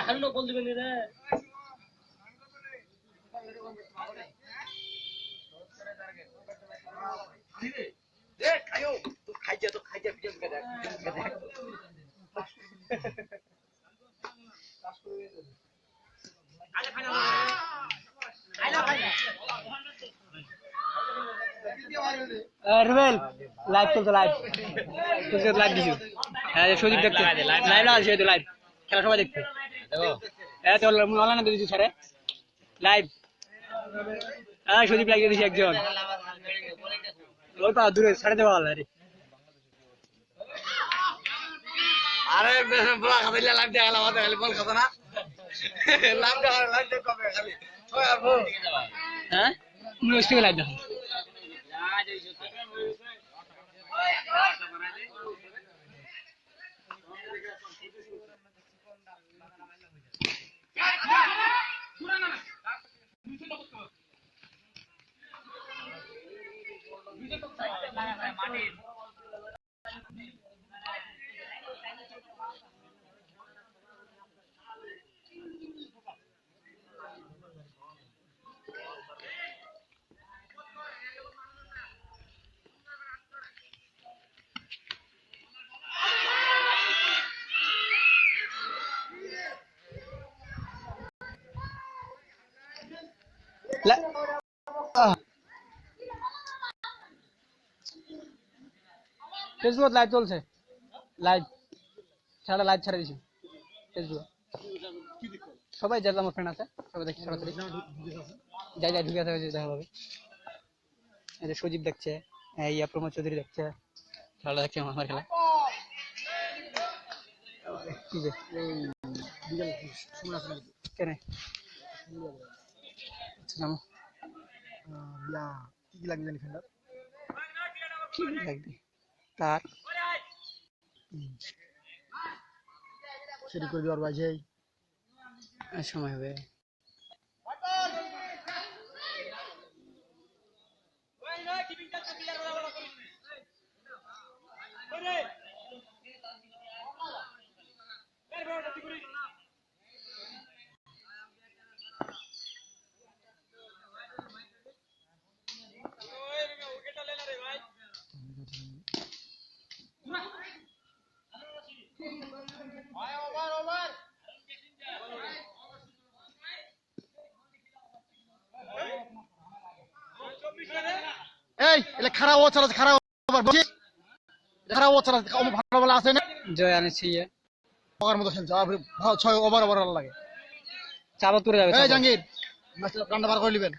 হারুন বল দিবেন রে রুবেল লাইভ চলছে লাইভ দিছো হ্যাঁ সজীব দেখছে লাইভ আছে তো লাইভ খেলা সবাই দেখছে হ্যাঁ তো অনলাইনে দিছি স্যার লাইভ হ্যাঁ সজীব লাগিয়ে দিছি একজন ওই পা দূরে ছেড়ে দেওয়া হল আরে বলা খাবে লাইভ দেখালাম আমাদের খালি বল কথা না লাইভ কবে খালি হ্যাঁ মুস্কিল লাইভ দেখা ফেসবুক লাইভ চলছে লাইভ ছাড়া দিছি ফেসবুক সবাই যারা আমার ফ্রেন্ড আছে সবাই দেখছে সরাসরি যাই ঢুকে আছে দেখা হবে এই যে সজীব দেখছে ইয়া প্রমোদ চৌধুরী দেখছে খেলা দেখছে আমার খেলা কি যে কেন নাম কি লাগবে জানি ফ্রেন্ড কি লাগবে তার সেটি করে দেওয়ার বাজেই সময় হবে এই এলে খারাপ ও চালাচ্ছে খারাপ ওভার বলছি খারাপ ও চালাচ্ছে ভালো বলা আছে না জয় আনেছি ওভার মতো খেলছে 6 ওভার লাগে চাবা তুলে যাবে এই জাঙ্গির ম্যাচটা রান্না বার করে নেবেন